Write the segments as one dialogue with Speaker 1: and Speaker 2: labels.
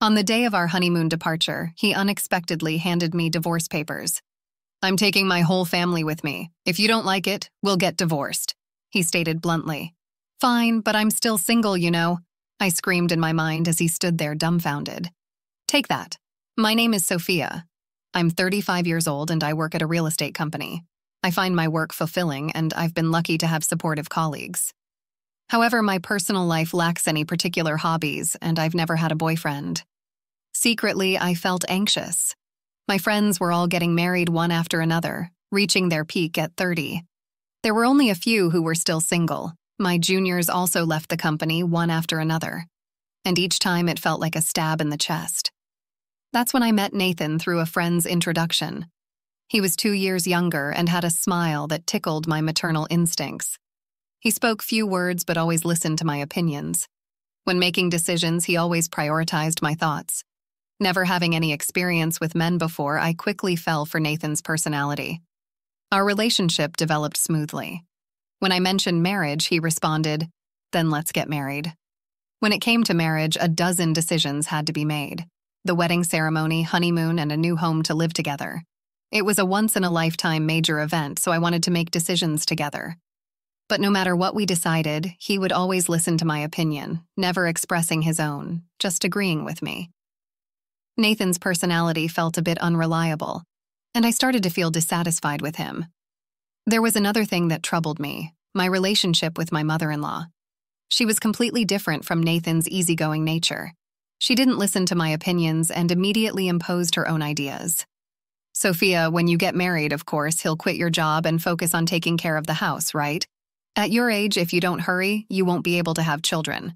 Speaker 1: On the day of our honeymoon departure, he unexpectedly handed me divorce papers. "I'm taking my whole family with me. If you don't like it, we'll get divorced," he stated bluntly. "Fine, but I'm still single, you know," I screamed in my mind as he stood there dumbfounded. "Take that. My name is Sophia. I'm 35 years old and I work at a real estate company. I find my work fulfilling and I've been lucky to have supportive colleagues. However, my personal life lacks any particular hobbies and I've never had a boyfriend. Secretly, I felt anxious. My friends were all getting married one after another, reaching their peak at 30. There were only a few who were still single. My juniors also left the company one after another. And each time it felt like a stab in the chest. That's when I met Nathan through a friend's introduction. He was 2 years younger and had a smile that tickled my maternal instincts. He spoke few words but always listened to my opinions. When making decisions, he always prioritized my thoughts. Never having any experience with men before, I quickly fell for Nathan's personality. Our relationship developed smoothly. When I mentioned marriage, he responded, "Then let's get married." When it came to marriage, a dozen decisions had to be made. The wedding ceremony, honeymoon, and a new home to live together. It was a once-in-a-lifetime major event, so I wanted to make decisions together. But no matter what we decided, he would always listen to my opinion, never expressing his own, just agreeing with me. Nathan's personality felt a bit unreliable, and I started to feel dissatisfied with him. There was another thing that troubled me, my relationship with my mother-in-law. She was completely different from Nathan's easygoing nature. She didn't listen to my opinions and immediately imposed her own ideas. "Sophia, when you get married, of course, he'll quit your job and focus on taking care of the house, right? At your age, if you don't hurry, you won't be able to have children.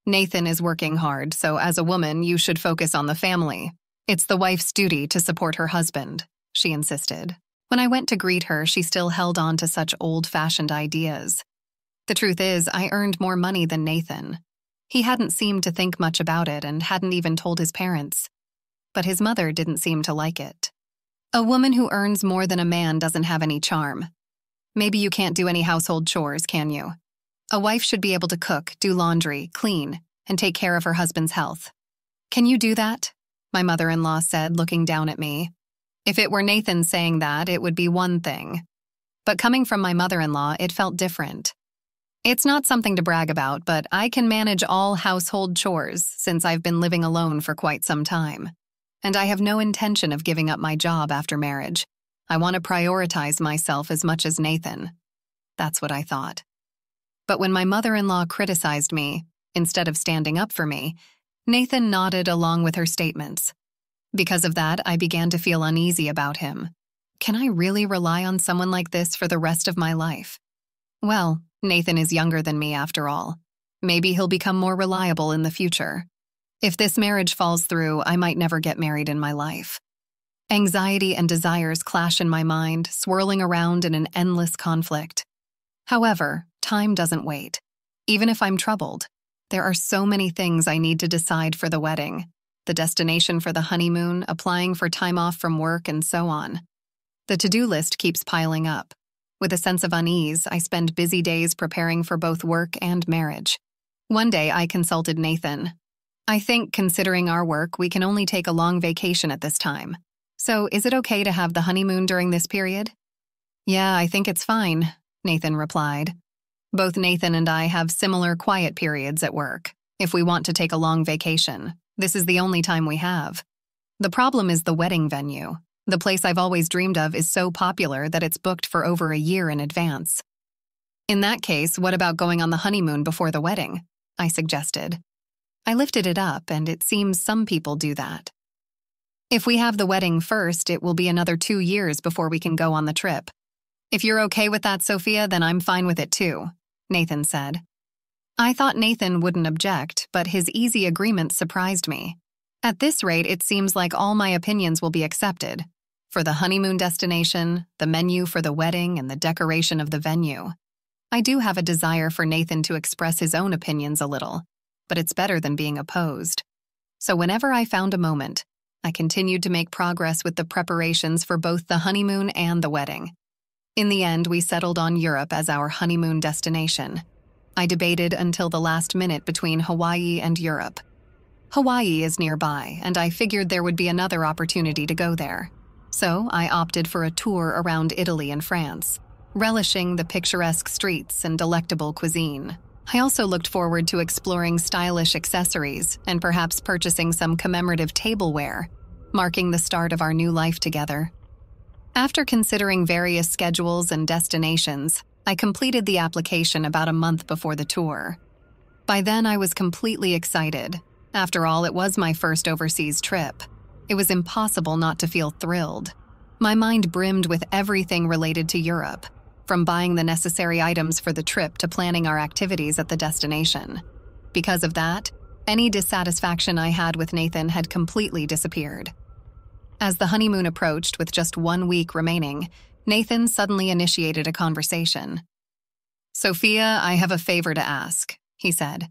Speaker 1: Nathan is working hard, so as a woman, you should focus on the family. It's the wife's duty to support her husband," she insisted. When I went to greet her, she still held on to such old-fashioned ideas. The truth is, I earned more money than Nathan. He hadn't seemed to think much about it and hadn't even told his parents. But his mother didn't seem to like it. "A woman who earns more than a man doesn't have any charm. Maybe you can't do any household chores, can you? A wife should be able to cook, do laundry, clean, and take care of her husband's health. Can you do that?" my mother-in-law said, looking down at me. If it were Nathan saying that, it would be one thing. But coming from my mother-in-law, it felt different. "It's not something to brag about, but I can manage all household chores since I've been living alone for quite some time. And I have no intention of giving up my job after marriage. I want to prioritize myself as much as Nathan." That's what I thought. But when my mother-in-law criticized me, instead of standing up for me, Nathan nodded along with her statements. Because of that, I began to feel uneasy about him. Can I really rely on someone like this for the rest of my life? Well, Nathan is younger than me after all. Maybe he'll become more reliable in the future. If this marriage falls through, I might never get married in my life. Anxiety and desires clash in my mind, swirling around in an endless conflict. However, time doesn't wait. Even if I'm troubled, there are so many things I need to decide for the wedding. The destination for the honeymoon, applying for time off from work, and so on. The to-do list keeps piling up. With a sense of unease, I spend busy days preparing for both work and marriage. One day, I consulted Nathan. "I think, considering our work, we can only take a long vacation at this time. So, is it okay to have the honeymoon during this period?" "Yeah, I think it's fine," Nathan replied. Both Nathan and I have similar quiet periods at work. If we want to take a long vacation, this is the only time we have. The problem is the wedding venue. The place I've always dreamed of is so popular that it's booked for over a year in advance. "In that case, what about going on the honeymoon before the wedding?" I suggested. I lifted it up, and it seems some people do that. "If we have the wedding first, it will be another 2 years before we can go on the trip. If you're okay with that, Sophia, then I'm fine with it too," Nathan said. I thought Nathan wouldn't object, but his easy agreement surprised me. At this rate, it seems like all my opinions will be accepted. For the honeymoon destination, the menu for the wedding, and the decoration of the venue. I do have a desire for Nathan to express his own opinions a little, but it's better than being opposed. So whenever I found a moment, I continued to make progress with the preparations for both the honeymoon and the wedding. In the end, we settled on Europe as our honeymoon destination. I debated until the last minute between Hawaii and Europe. Hawaii is nearby, and I figured there would be another opportunity to go there. So I opted for a tour around Italy and France, relishing the picturesque streets and delectable cuisine. I also looked forward to exploring stylish accessories and perhaps purchasing some commemorative tableware, marking the start of our new life together. After considering various schedules and destinations, I completed the application about a month before the tour. By then, I was completely excited. After all, it was my first overseas trip. It was impossible not to feel thrilled. My mind brimmed with everything related to Europe, from buying the necessary items for the trip to planning our activities at the destination. Because of that, any dissatisfaction I had with Nathan had completely disappeared. As the honeymoon approached with just 1 week remaining, Nathan suddenly initiated a conversation. "Sophia, I have a favor to ask," he said.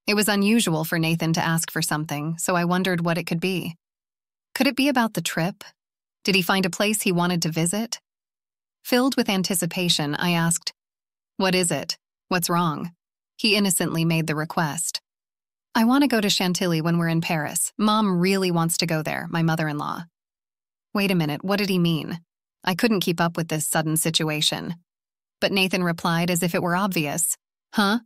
Speaker 1: It was unusual for Nathan to ask for something, so I wondered what it could be. Could it be about the trip? Did he find a place he wanted to visit? Filled with anticipation, I asked, "What is it? What's wrong?" He innocently made the request. "I want to go to Chantilly when we're in Paris. Mom really wants to go there, my mother-in-law." Wait a minute, what did he mean? I couldn't keep up with this sudden situation. But Nathan replied as if it were obvious. "Huh?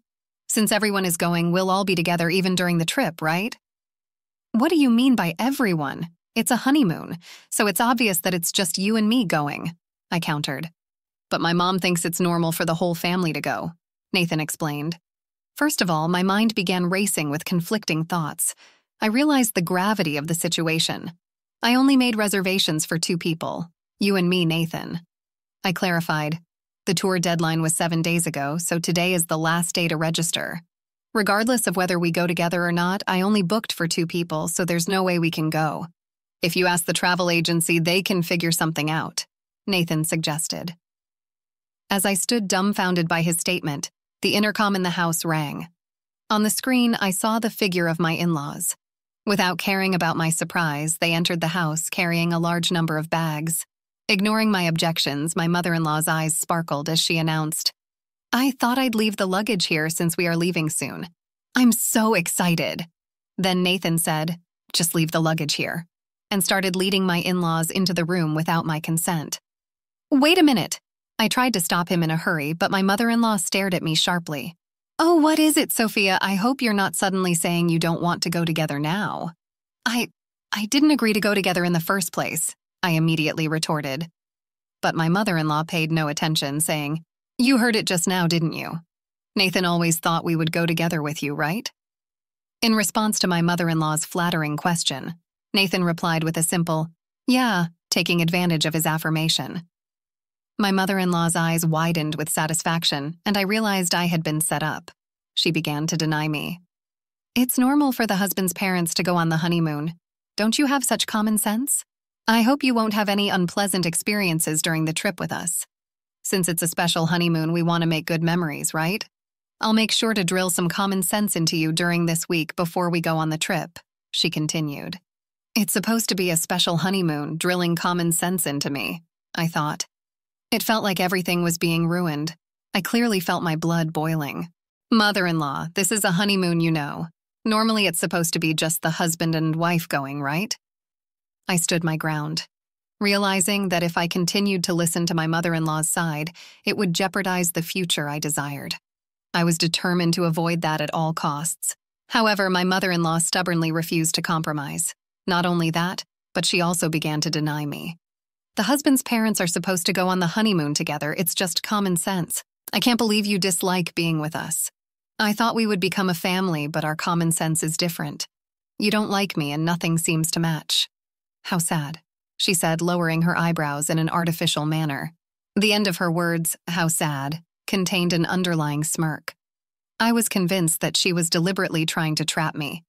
Speaker 1: Since everyone is going, we'll all be together even during the trip, right?" "What do you mean by everyone? It's a honeymoon, so it's obvious that it's just you and me going," I countered. "But my mom thinks it's normal for the whole family to go," Nathan explained. First of all, my mind began racing with conflicting thoughts. I realized the gravity of the situation. I only made reservations for 2 people, you and me, Nathan. I clarified. The tour deadline was 7 days ago, so today is the last day to register. Regardless of whether we go together or not, I only booked for 2 people, so there's no way we can go. If you ask the travel agency, they can figure something out, Nathan suggested. As I stood dumbfounded by his statement, the intercom in the house rang. On the screen, I saw the figure of my in-laws. Without caring about my surprise, they entered the house carrying a large number of bags. Ignoring my objections, my mother-in-law's eyes sparkled as she announced, "I thought I'd leave the luggage here since we are leaving soon. I'm so excited." Then Nathan said, "Just leave the luggage here," and started leading my in-laws into the room without my consent. "Wait a minute." I tried to stop him in a hurry, but my mother-in-law stared at me sharply. "Oh, what is it, Sophia? I hope you're not suddenly saying you don't want to go together now." I didn't agree to go together in the first place," I immediately retorted. But my mother-in-law paid no attention, saying, "You heard it just now, didn't you? Nathan always thought we would go together with you, right?" In response to my mother-in-law's flattering question, Nathan replied with a simple, "Yeah," taking advantage of his affirmation. My mother-in-law's eyes widened with satisfaction, and I realized I had been set up. She began to deny me. "It's normal for the husband's parents to go on the honeymoon. Don't you have such common sense? I hope you won't have any unpleasant experiences during the trip with us. Since it's a special honeymoon, we want to make good memories, right? I'll make sure to drill some common sense into you during this week before we go on the trip," she continued. It's supposed to be a special honeymoon, drilling common sense into me, I thought. It felt like everything was being ruined. I clearly felt my blood boiling. "Mother-in-law, this is a honeymoon, you know. Normally it's supposed to be just the husband and wife going, right?" I stood my ground, realizing that if I continued to listen to my mother-in-law's side, it would jeopardize the future I desired. I was determined to avoid that at all costs. However, my mother-in-law stubbornly refused to compromise. Not only that, but she also began to deny me. "The husband's parents are supposed to go on the honeymoon together. It's just common sense. I can't believe you dislike being with us. I thought we would become a family, but our common sense is different. You don't like me and nothing seems to match." "How sad," she said, lowering her eyebrows in an artificial manner. The end of her words, "how sad," contained an underlying smirk. I was convinced that she was deliberately trying to trap me.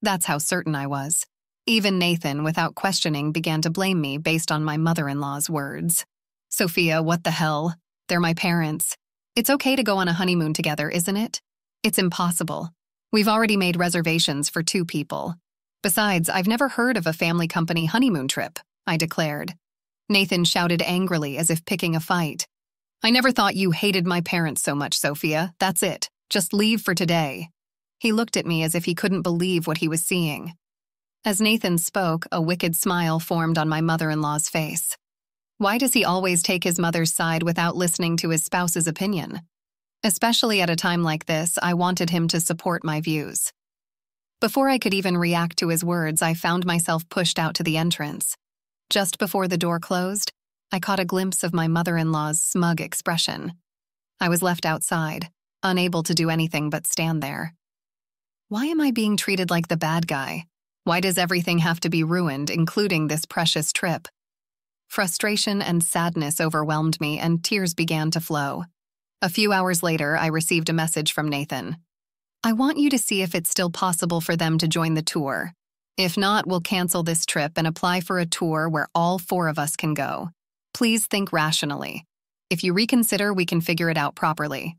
Speaker 1: That's how certain I was. Even Nathan, without questioning, began to blame me based on my mother-in-law's words. "Sophia, what the hell? They're my parents. It's okay to go on a honeymoon together, isn't it? It's impossible. We've already made reservations for 2 people. Besides, I've never heard of a family company honeymoon trip," I declared. Nathan shouted angrily as if picking a fight. "I never thought you hated my parents so much, Sophia. That's it. Just leave for today." He looked at me as if he couldn't believe what he was seeing. As Nathan spoke, a wicked smile formed on my mother-in-law's face. Why does he always take his mother's side without listening to his spouse's opinion? Especially at a time like this, I wanted him to support my views. Before I could even react to his words, I found myself pushed out to the entrance. Just before the door closed, I caught a glimpse of my mother-in-law's smug expression. I was left outside, unable to do anything but stand there. Why am I being treated like the bad guy? Why does everything have to be ruined, including this precious trip? Frustration and sadness overwhelmed me, and tears began to flow. A few hours later, I received a message from Nathan. I want you to see if it's still possible for them to join the tour. If not, we'll cancel this trip and apply for a tour where all 4 of us can go. Please think rationally. If you reconsider, we can figure it out properly.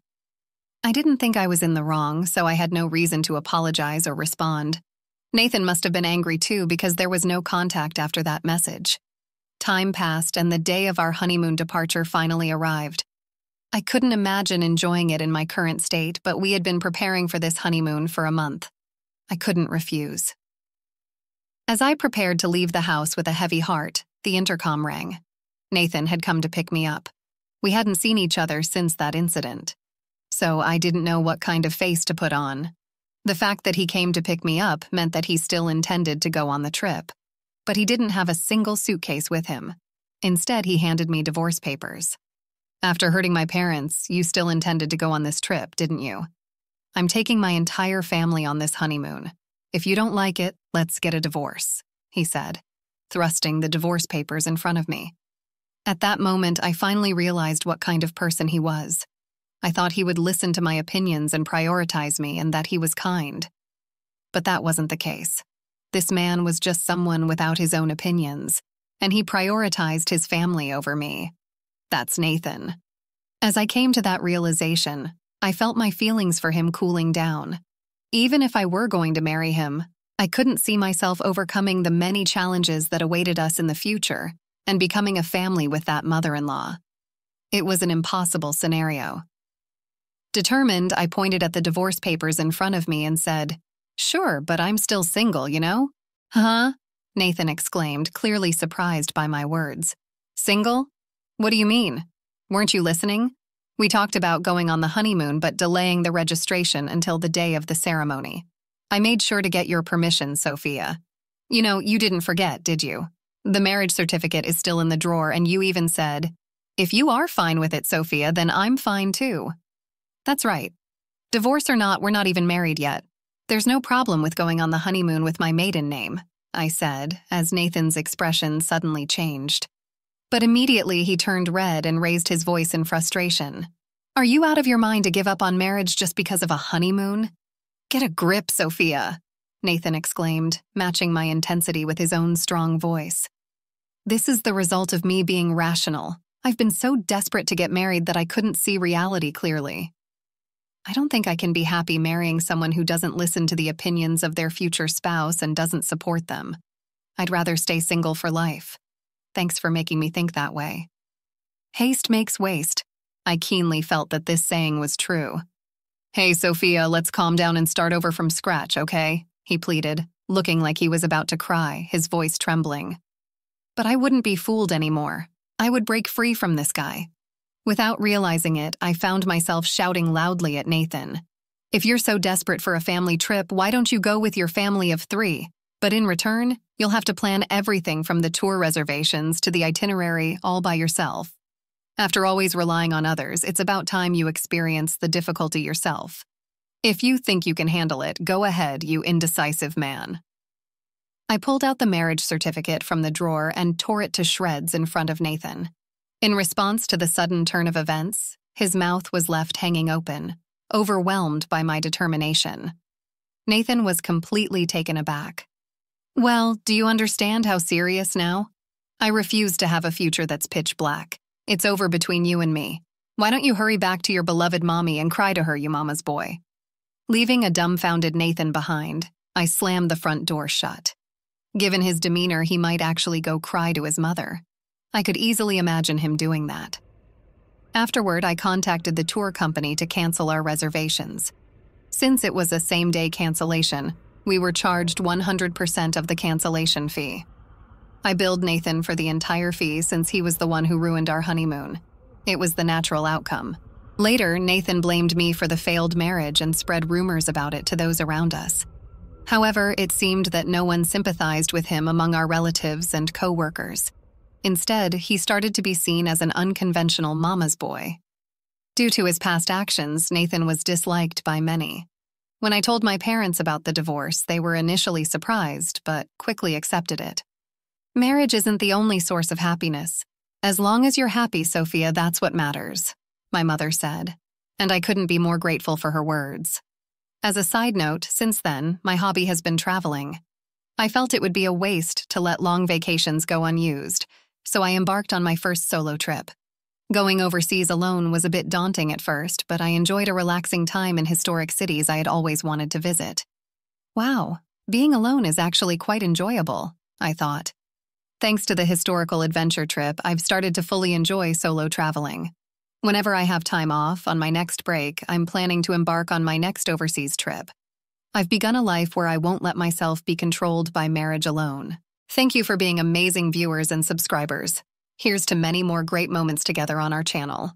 Speaker 1: I didn't think I was in the wrong, so I had no reason to apologize or respond. Nathan must have been angry too, because there was no contact after that message. Time passed, and the day of our honeymoon departure finally arrived. I couldn't imagine enjoying it in my current state, but we had been preparing for this honeymoon for a month. I couldn't refuse. As I prepared to leave the house with a heavy heart, the intercom rang. Nathan had come to pick me up. We hadn't seen each other since that incident, so I didn't know what kind of face to put on. The fact that he came to pick me up meant that he still intended to go on the trip, but he didn't have a single suitcase with him. Instead, he handed me divorce papers. After hurting my parents, you still intended to go on this trip, didn't you? I'm taking my entire family on this honeymoon. If you don't like it, let's get a divorce, he said, thrusting the divorce papers in front of me. At that moment, I finally realized what kind of person he was. I thought he would listen to my opinions and prioritize me, and that he was kind. But that wasn't the case. This man was just someone without his own opinions, and he prioritized his family over me. That's Nathan. As I came to that realization, I felt my feelings for him cooling down. Even if I were going to marry him, I couldn't see myself overcoming the many challenges that awaited us in the future and becoming a family with that mother-in-law. It was an impossible scenario. Determined, I pointed at the divorce papers in front of me and said, "Sure, but I'm still single, you know?" "Huh?" Nathan exclaimed, clearly surprised by my words. "Single? What do you mean? Weren't you listening? We talked about going on the honeymoon but delaying the registration until the day of the ceremony. I made sure to get your permission, Sophia. You know, you didn't forget, did you? The marriage certificate is still in the drawer, and you even said, 'If you are fine with it, Sophia, then I'm fine too.' That's right. Divorce or not, we're not even married yet. There's no problem with going on the honeymoon with my maiden name," I said, as Nathan's expression suddenly changed. But immediately he turned red and raised his voice in frustration. "Are you out of your mind to give up on marriage just because of a honeymoon? Get a grip, Sophia," Nathan exclaimed, matching my intensity with his own strong voice. "This is the result of me being rational. I've been so desperate to get married that I couldn't see reality clearly. I don't think I can be happy marrying someone who doesn't listen to the opinions of their future spouse and doesn't support them. I'd rather stay single for life. Thanks for making me think that way." Haste makes waste. I keenly felt that this saying was true. "Hey, Sophia, let's calm down and start over from scratch, okay?" he pleaded, looking like he was about to cry, his voice trembling. But I wouldn't be fooled anymore. I would break free from this guy. Without realizing it, I found myself shouting loudly at Nathan. "If you're so desperate for a family trip, why don't you go with your family of 3? But in return, you'll have to plan everything from the tour reservations to the itinerary all by yourself. After always relying on others, it's about time you experience the difficulty yourself. If you think you can handle it, go ahead, you indecisive man." I pulled out the marriage certificate from the drawer and tore it to shreds in front of Nathan. In response to the sudden turn of events, his mouth was left hanging open, overwhelmed by my determination. Nathan was completely taken aback. "Well, do you understand how serious now? I refuse to have a future that's pitch black. It's over between you and me. Why don't you hurry back to your beloved mommy and cry to her, you mama's boy?" Leaving a dumbfounded Nathan behind, I slammed the front door shut. Given his demeanor, he might actually go cry to his mother. I could easily imagine him doing that. Afterward, I contacted the tour company to cancel our reservations. Since it was a same-day cancellation, we were charged 100% of the cancellation fee. I billed Nathan for the entire fee since he was the one who ruined our honeymoon. It was the natural outcome. Later, Nathan blamed me for the failed marriage and spread rumors about it to those around us. However, it seemed that no one sympathized with him among our relatives and co-workers. Instead, he started to be seen as an unconventional mama's boy. Due to his past actions, Nathan was disliked by many. When I told my parents about the divorce, they were initially surprised, but quickly accepted it. Marriage isn't the only source of happiness. As long as you're happy, Sophia, that's what matters, my mother said, and I couldn't be more grateful for her words. As a side note, since then, my hobby has been traveling. I felt it would be a waste to let long vacations go unused, so I embarked on my first solo trip. Going overseas alone was a bit daunting at first, but I enjoyed a relaxing time in historic cities I had always wanted to visit. Wow, being alone is actually quite enjoyable, I thought. Thanks to the historical adventure trip, I've started to fully enjoy solo traveling. Whenever I have time off, on my next break, I'm planning to embark on my next overseas trip. I've begun a life where I won't let myself be controlled by marriage alone. Thank you for being amazing viewers and subscribers. Here's to many more great moments together on our channel.